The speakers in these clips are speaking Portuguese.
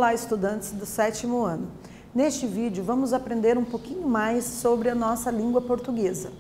Olá, estudantes do 7º ano. Neste vídeo vamos aprender um pouquinho mais sobre a nossa língua portuguesa.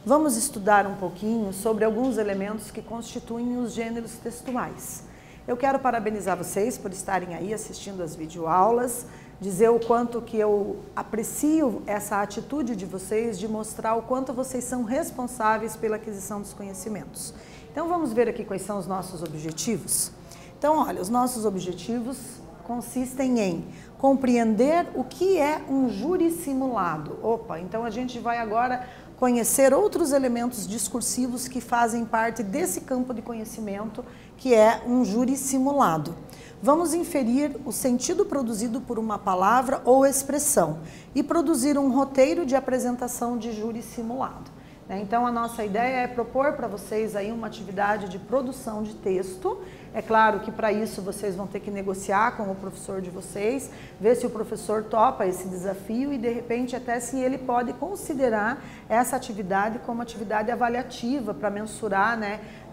Vamos estudar um pouquinho sobre alguns elementos que constituem os gêneros textuais. Eu quero parabenizar vocês por estarem aí assistindo as videoaulas, dizer o quanto que eu aprecio essa atitude de vocês de mostrar o quanto vocês são responsáveis pela aquisição dos conhecimentos. Então vamos ver aqui quais são os nossos objetivos. Então, olha, os nossos objetivos consistem em compreender o que é um júri simulado. Então a gente vai agora conhecer outros elementos discursivos que fazem parte desse campo de conhecimento, que é um júri simulado. Vamos inferir o sentido produzido por uma palavra ou expressão e produzir um roteiro de apresentação de júri simulado. Então a nossa ideia é propor para vocês aí uma atividade de produção de texto. É claro que para isso vocês vão ter que negociar com o professor de vocês, ver se o professor topa esse desafio e de repente até se ele pode considerar essa atividade como atividade avaliativa para mensurar,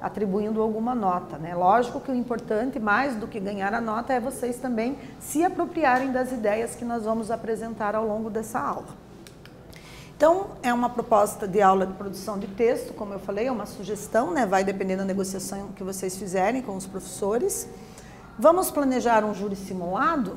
atribuindo alguma nota. Lógico que o importante, mais do que ganhar a nota, é vocês também se apropriarem das ideias que nós vamos apresentar ao longo dessa aula. Então, é uma proposta de aula de produção de texto, como eu falei, é uma sugestão, vai depender da negociação que vocês fizerem com os professores. Vamos planejar um júri simulado,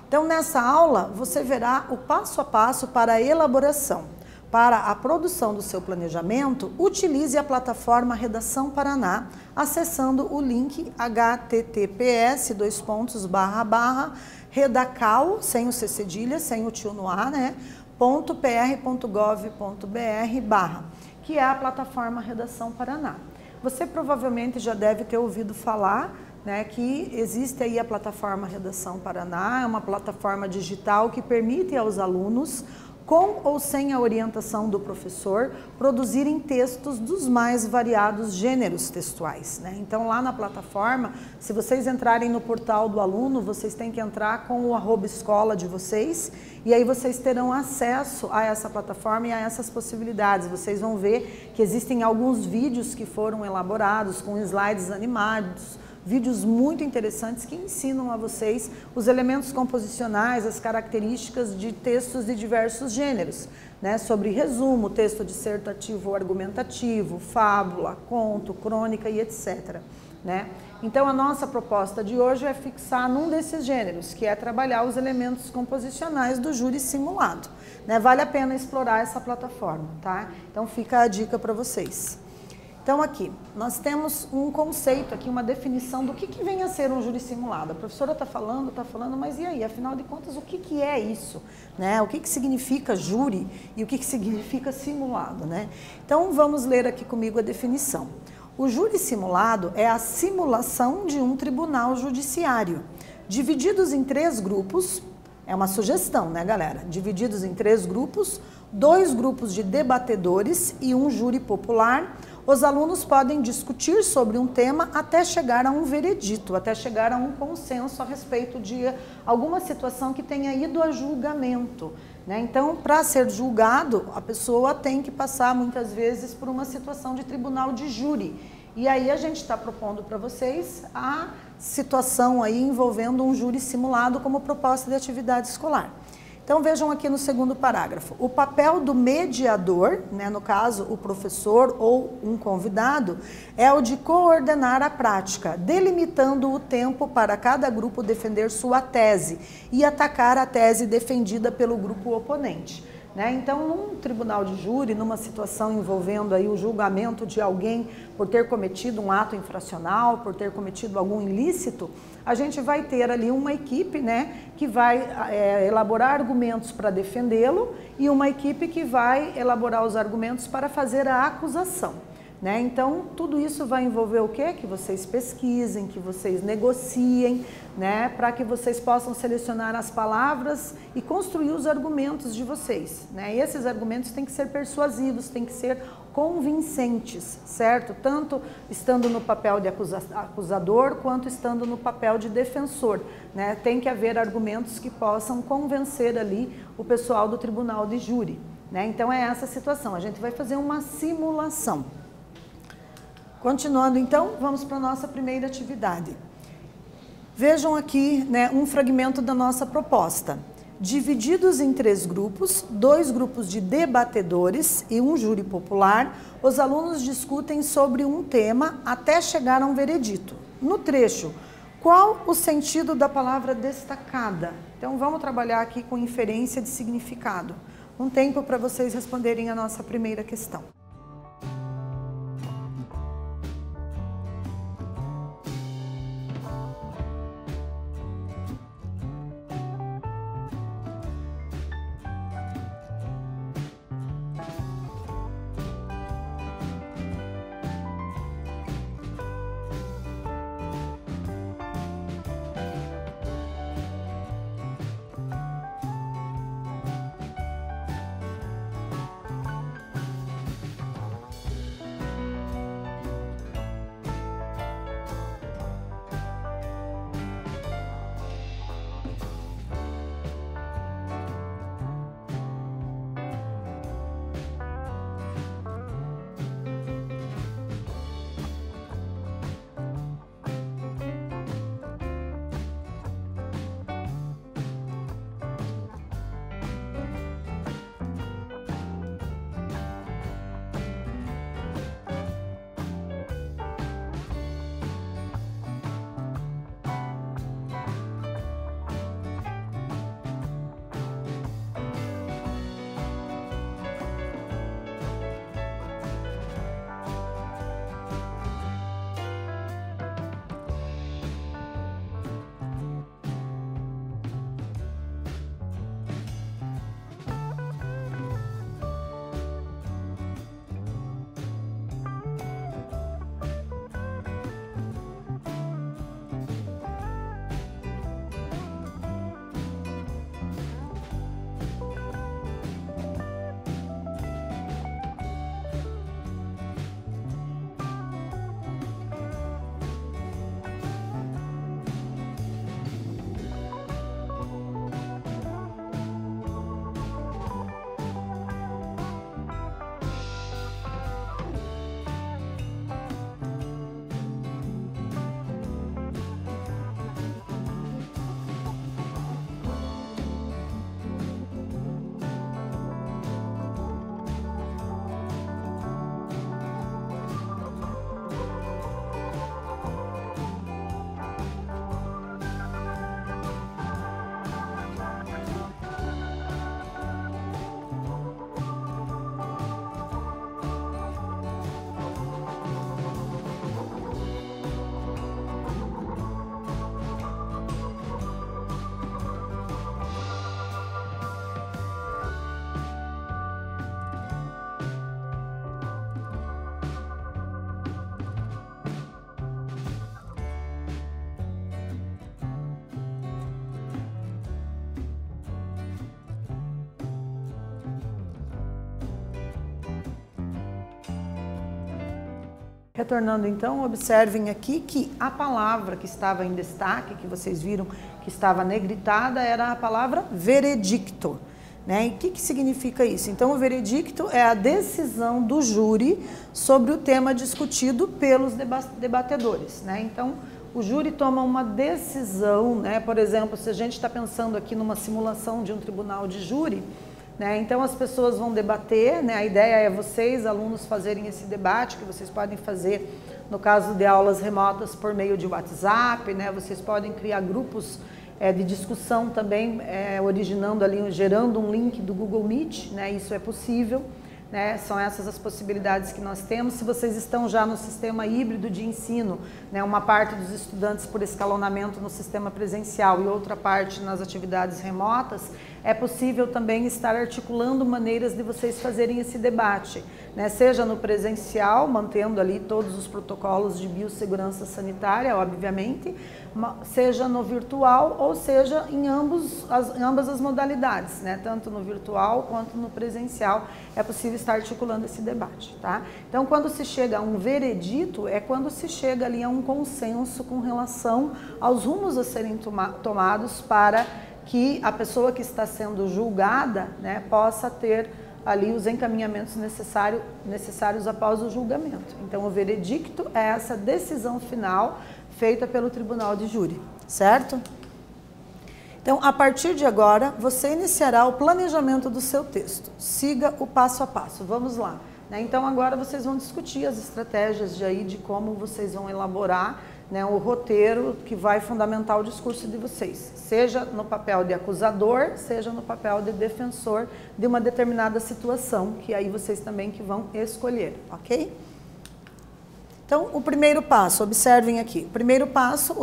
Então, nessa aula, você verá o passo a passo para a elaboração. Para a produção do seu planejamento, utilize a plataforma Redação Paraná, acessando o link https://redacal, sem o C cedilha, sem o tio no A, .pr.gov.br/, que é a plataforma Redação Paraná. Você provavelmente já deve ter ouvido falar, que existe aí a plataforma Redação Paraná, é uma plataforma digital que permite aos alunos, com ou sem a orientação do professor, produzirem textos dos mais variados gêneros textuais. Então, lá na plataforma, se vocês entrarem no portal do aluno, vocês têm que entrar com o @escola de vocês, e aí vocês terão acesso a essa plataforma e a essas possibilidades. Vocês vão ver que existem alguns vídeos que foram elaborados com slides animados, vídeos muito interessantes que ensinam a vocês os elementos composicionais, as características de textos de diversos gêneros, sobre resumo, texto dissertativo ou argumentativo, fábula, conto, crônica e etc. Então a nossa proposta de hoje é fixar num desses gêneros, que é trabalhar os elementos composicionais do júri simulado. Vale a pena explorar essa plataforma, tá? Então fica a dica para vocês. Então aqui, nós temos um conceito aqui, uma definição do que vem a ser um júri simulado. A professora está falando, mas e aí? Afinal de contas, o que é isso? O que significa júri e o que significa simulado? Então vamos ler aqui comigo a definição. O júri simulado é a simulação de um tribunal judiciário, divididos em 3 grupos, é uma sugestão, galera? Divididos em 3 grupos, 2 grupos de debatedores e um júri popular. Os alunos podem discutir sobre um tema até chegar a um veredito, até chegar a um consenso a respeito de alguma situação que tenha ido a julgamento. Então, para ser julgado, a pessoa tem que passar muitas vezes por uma situação de tribunal de júri. E aí a gente está propondo para vocês a situação aí envolvendo um júri simulado como proposta de atividade escolar. Então vejam aqui no segundo parágrafo, o papel do mediador, no caso o professor ou um convidado, é o de coordenar a prática, delimitando o tempo para cada grupo defender sua tese e atacar a tese defendida pelo grupo oponente. Então, num tribunal de júri, numa situação envolvendo aí o julgamento de alguém por ter cometido um ato infracional, por ter cometido algum ilícito, a gente vai ter ali uma equipe, que vai elaborar argumentos para defendê-lo e uma equipe que vai elaborar os argumentos para fazer a acusação. Então, tudo isso vai envolver o quê? Que vocês pesquisem, que vocês negociem, para que vocês possam selecionar as palavras e construir os argumentos de vocês. E esses argumentos têm que ser persuasivos, têm que ser convincentes, certo? Tanto estando no papel de acusador, quanto estando no papel de defensor. Tem que haver argumentos que possam convencer ali o pessoal do tribunal de júri. Então, é essa a situação. A gente vai fazer uma simulação. Continuando então, vamos para a nossa primeira atividade. Vejam aqui, né, um fragmento da nossa proposta. Divididos em 3 grupos, 2 grupos de debatedores e um júri popular, os alunos discutem sobre um tema até chegar a um veredito. No trecho, qual o sentido da palavra destacada? Então vamos trabalhar aqui com inferência de significado. Um tempo para vocês responderem a nossa primeira questão. Retornando então, observem aqui que a palavra que estava em destaque, que vocês viram que estava negritada, era a palavra veredicto. Né? E o que significa isso? Então, o veredicto é a decisão do júri sobre o tema discutido pelos debatedores. Né? Então, o júri toma uma decisão, né? Por exemplo, se a gente está pensando aqui numa simulação de um tribunal de júri, né? Então as pessoas vão debater, né? A ideia é vocês, alunos, fazerem esse debate, que vocês podem fazer no caso de aulas remotas por meio de WhatsApp, né? Vocês podem criar grupos de discussão também, originando ali, gerando um link do Google Meet, né? Isso é possível. Né? São essas as possibilidades que nós temos. Se vocês estão já no sistema híbrido de ensino, né? Uma parte dos estudantes por escalonamento no sistema presencial e outra parte nas atividades remotas, é possível também estar articulando maneiras de vocês fazerem esse debate, né? Seja no presencial, mantendo ali todos os protocolos de biossegurança sanitária, obviamente, seja no virtual ou seja em ambas as modalidades, né? Tanto no virtual quanto no presencial é possível estar articulando esse debate, tá? Então, quando se chega a um veredito, é quando se chega ali a um consenso com relação aos rumos a serem tomados para que a pessoa que está sendo julgada, né, possa ter ali os encaminhamentos necessários após o julgamento. Então, o veredicto é essa decisão final feita pelo tribunal de júri, certo? Então, a partir de agora, você iniciará o planejamento do seu texto. Siga o passo a passo. Vamos lá. Então, agora vocês vão discutir as estratégias de como vocês vão elaborar, né, o roteiro que vai fundamentar o discurso de vocês. Seja no papel de acusador, seja no papel de defensor de uma determinada situação, que aí vocês também que vão escolher, ok? Então, o primeiro passo, observem aqui. O primeiro passo,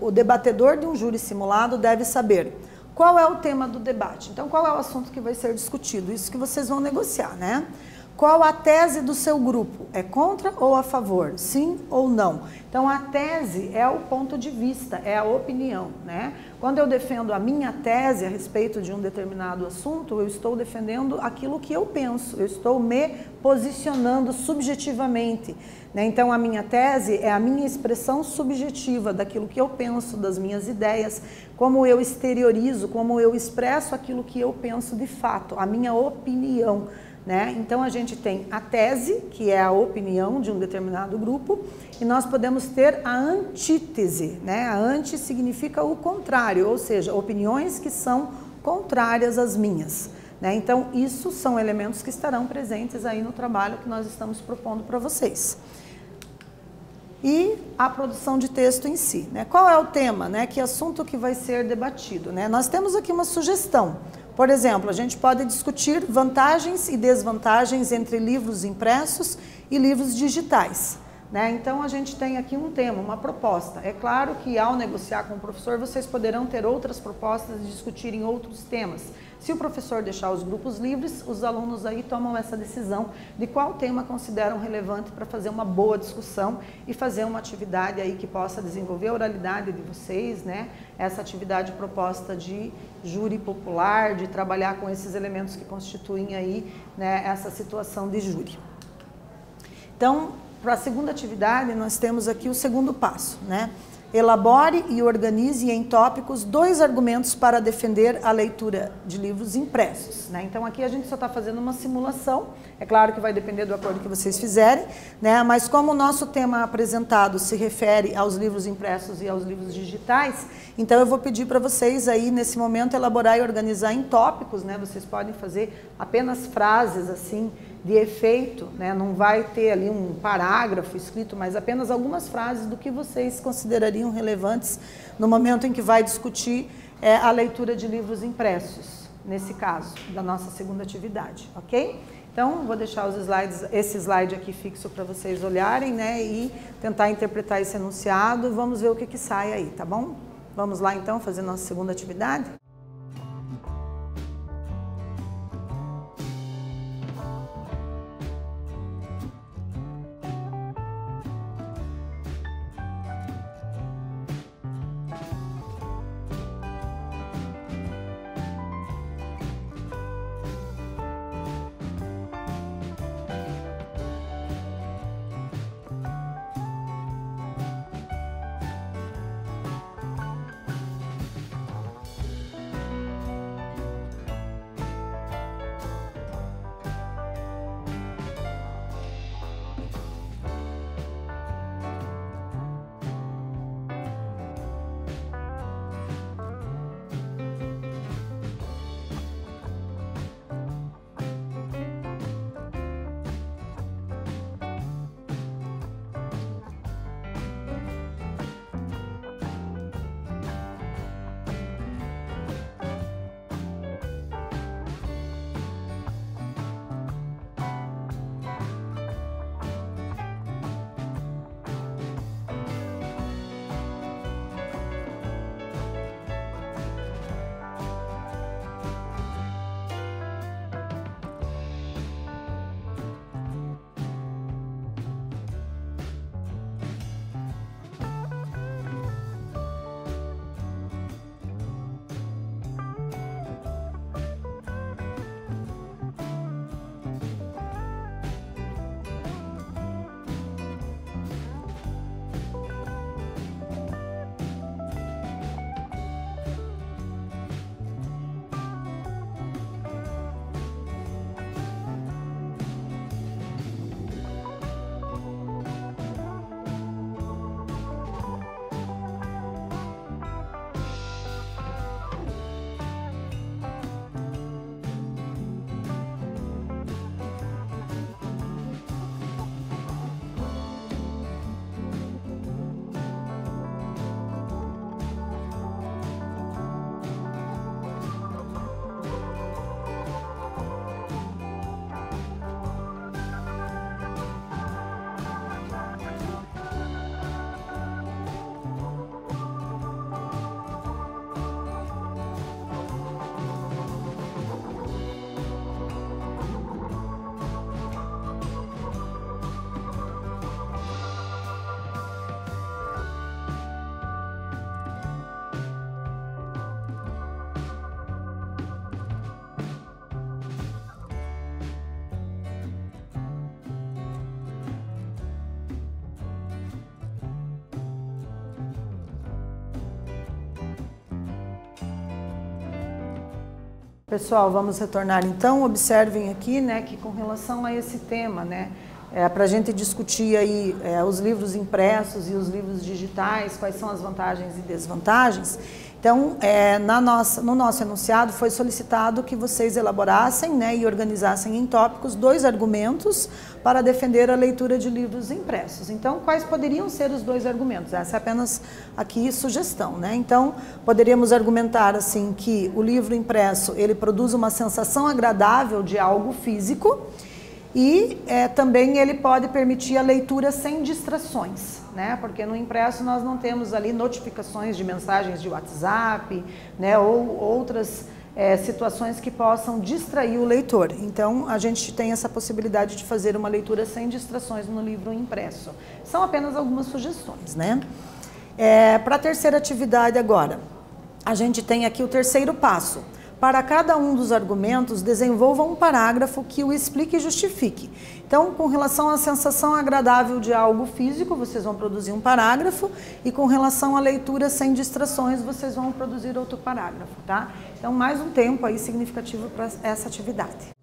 o debatedor de um júri simulado deve saber qual é o tema do debate. Então, qual é o assunto que vai ser discutido? Isso que vocês vão negociar, né? Qual a tese do seu grupo? É contra ou a favor? Sim ou não? Então, a tese é o ponto de vista, é a opinião, né? Quando eu defendo a minha tese a respeito de um determinado assunto, eu estou defendendo aquilo que eu penso, eu estou me posicionando subjetivamente, né? Então, a minha tese é a minha expressão subjetiva daquilo que eu penso, das minhas ideias, como eu exteriorizo, como eu expresso aquilo que eu penso de fato, a minha opinião. Né? Então, a gente tem a tese, que é a opinião de um determinado grupo, e nós podemos ter a antítese. Né? A anti significa o contrário, ou seja, opiniões que são contrárias às minhas. Né? Então, isso são elementos que estarão presentes aí no trabalho que nós estamos propondo para vocês. E a produção de texto em si. Né? Qual é o tema? Né? Que assunto que vai ser debatido? Né? Nós temos aqui uma sugestão. Por exemplo, a gente pode discutir vantagens e desvantagens entre livros impressos e livros digitais. Né? Então, a gente tem aqui um tema, uma proposta. É claro que ao negociar com o professor, vocês poderão ter outras propostas de discutirem outros temas. Se o professor deixar os grupos livres, os alunos aí tomam essa decisão de qual tema consideram relevante para fazer uma boa discussão e fazer uma atividade aí que possa desenvolver a oralidade de vocês, né? Essa atividade proposta de júri popular, de trabalhar com esses elementos que constituem aí, né, essa situação de júri. Então, para a segunda atividade, nós temos aqui o segundo passo, né? Elabore e organize em tópicos 2 argumentos para defender a leitura de livros impressos. Né? Então, aqui a gente só está fazendo uma simulação. É claro que vai depender do acordo que vocês fizerem, né? Mas como o nosso tema apresentado se refere aos livros impressos e aos livros digitais, então eu vou pedir para vocês aí, nesse momento, elaborar e organizar em tópicos. Né? Vocês podem fazer apenas frases assim, de efeito, né? Não vai ter ali um parágrafo escrito, mas apenas algumas frases do que vocês considerariam relevantes no momento em que vai discutir a leitura de livros impressos, nesse caso, da nossa segunda atividade, ok? Então, vou deixar os slides, esse slide aqui fixo para vocês olharem, né? E tentar interpretar esse enunciado, vamos ver o que sai aí, tá bom? Vamos lá então fazer nossa segunda atividade? Pessoal, vamos retornar então. Observem aqui, né, que com relação a esse tema, né, para a gente discutir aí os livros impressos e os livros digitais, quais são as vantagens e desvantagens. Então, no nosso enunciado foi solicitado que vocês elaborassem, né, e organizassem em tópicos 2 argumentos para defender a leitura de livros impressos. Então, quais poderiam ser os 2 argumentos? Essa é apenas aqui sugestão, né? Então, poderíamos argumentar assim que o livro impresso, ele produz uma sensação agradável de algo físico e também ele pode permitir a leitura sem distrações, né? Porque no impresso nós não temos ali notificações de mensagens de WhatsApp, né? Ou outras situações que possam distrair o leitor. Então, a gente tem essa possibilidade de fazer uma leitura sem distrações no livro impresso. São apenas algumas sugestões, né? Para a terceira atividade agora, a gente tem aqui o terceiro passo. Para cada um dos argumentos, desenvolva um parágrafo que o explique e justifique. Então, com relação à sensação agradável de algo físico, vocês vão produzir um parágrafo, e com relação à leitura sem distrações, vocês vão produzir outro parágrafo, tá? Então, mais um tempo aí significativo para essa atividade.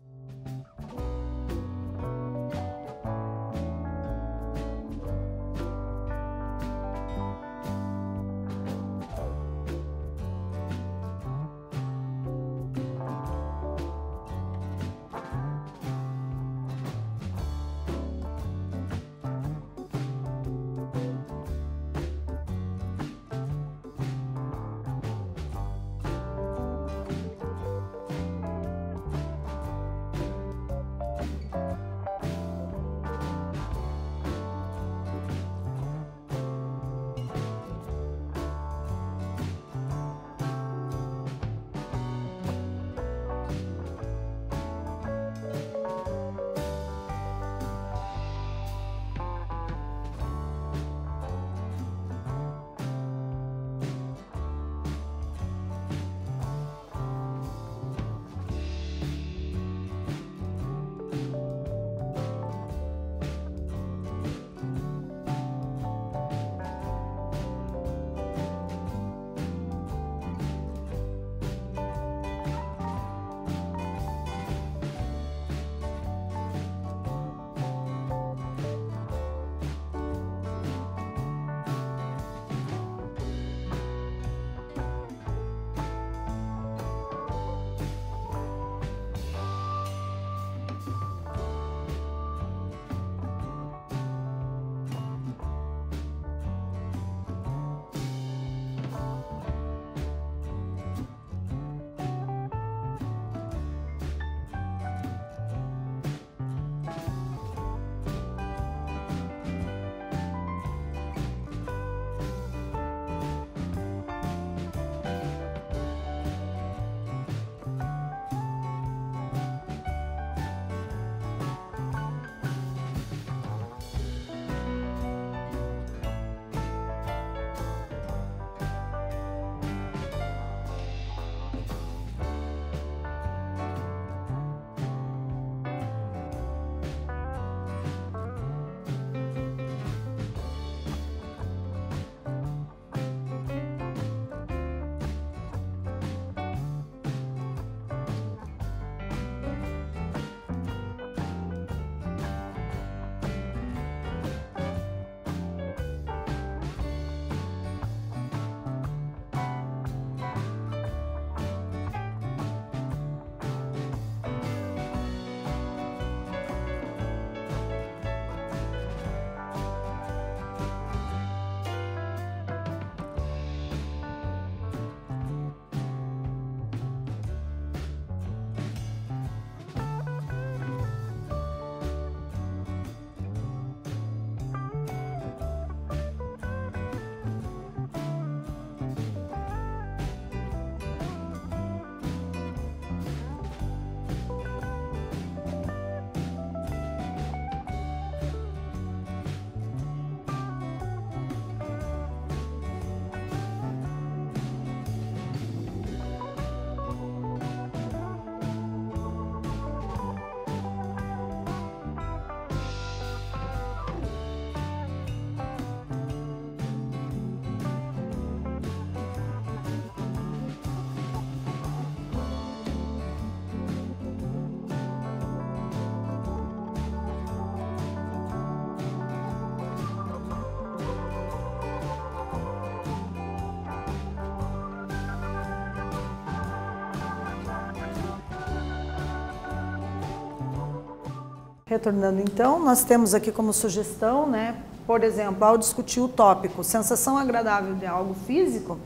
Retornando então, nós temos aqui como sugestão, né, por exemplo, ao discutir o tópico sensação agradável de algo físico,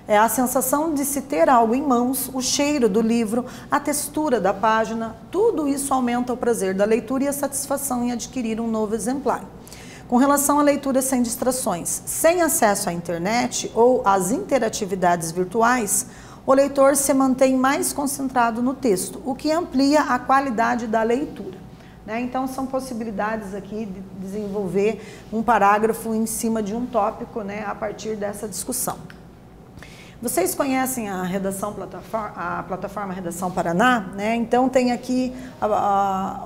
é a sensação de se ter algo em mãos, o cheiro do livro, a textura da página, tudo isso aumenta o prazer da leitura e a satisfação em adquirir um novo exemplar. Com relação à leitura sem distrações, sem acesso à internet ou às interatividades virtuais, o leitor se mantém mais concentrado no texto, o que amplia a qualidade da leitura. Então, são possibilidades aqui de desenvolver um parágrafo em cima de um tópico, né, a partir dessa discussão. Vocês conhecem a plataforma Redação Paraná, né? Então tem aqui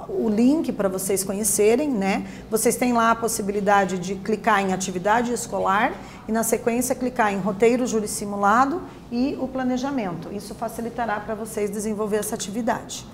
o link para vocês conhecerem, né? Vocês têm lá a possibilidade de clicar em atividade escolar e na sequência clicar em roteiro júri simulado e o planejamento. Isso facilitará para vocês desenvolver essa atividade.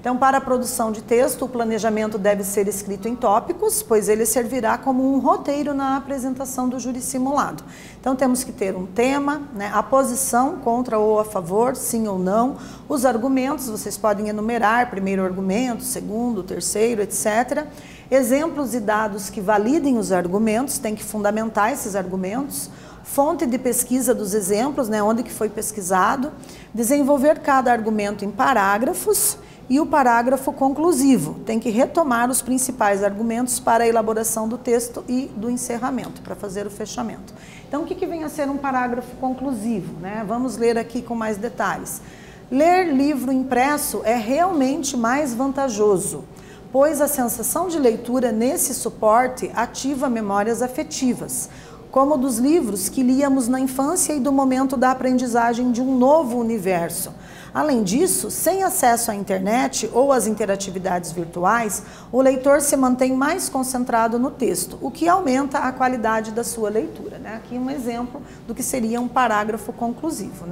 Então, para a produção de texto, o planejamento deve ser escrito em tópicos, pois ele servirá como um roteiro na apresentação do júri simulado. Então, temos que ter um tema, a posição, contra ou a favor, sim ou não, os argumentos, vocês podem enumerar, primeiro argumento, segundo, terceiro, etc. Exemplos e dados que validem os argumentos, tem que fundamentar esses argumentos. Fonte de pesquisa dos exemplos, onde que foi pesquisado, desenvolver cada argumento em parágrafos e o parágrafo conclusivo. Tem que retomar os principais argumentos para a elaboração do texto e do encerramento, para fazer o fechamento. Então, o que vem a ser um parágrafo conclusivo? Vamos ler aqui com mais detalhes. Ler livro impresso é realmente mais vantajoso, pois a sensação de leitura nesse suporte ativa memórias afetivas, como dos livros que líamos na infância e do momento da aprendizagem de um novo universo. Além disso, sem acesso à internet ou às interatividades virtuais, o leitor se mantém mais concentrado no texto, o que aumenta a qualidade da sua leitura. Aqui um exemplo do que seria um parágrafo conclusivo.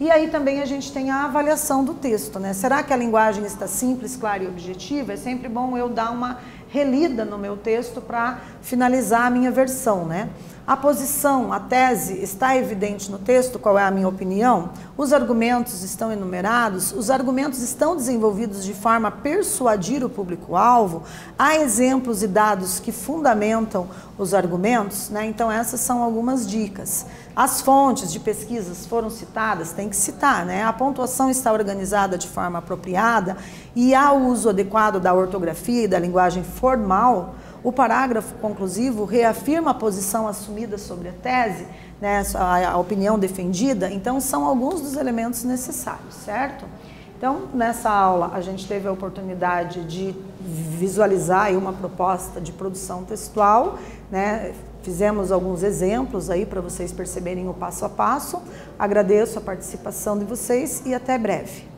E aí também a gente tem a avaliação do texto. Será que a linguagem está simples, clara e objetiva? É sempre bom eu dar uma relida no meu texto para finalizar a minha versão. A posição, a tese, está evidente no texto? Qual é a minha opinião? Os argumentos estão enumerados? Os argumentos estão desenvolvidos de forma a persuadir o público-alvo? Há exemplos e dados que fundamentam os argumentos? Então, essas são algumas dicas. As fontes de pesquisas foram citadas? Tem que citar, A pontuação está organizada de forma apropriada e há o uso adequado da ortografia e da linguagem formal? O parágrafo conclusivo reafirma a posição assumida sobre a tese, a opinião defendida. Então, são alguns dos elementos necessários, certo? Então, nessa aula, a gente teve a oportunidade de visualizar aí uma proposta de produção textual, Fizemos alguns exemplos aí para vocês perceberem o passo a passo. Agradeço a participação de vocês e até breve.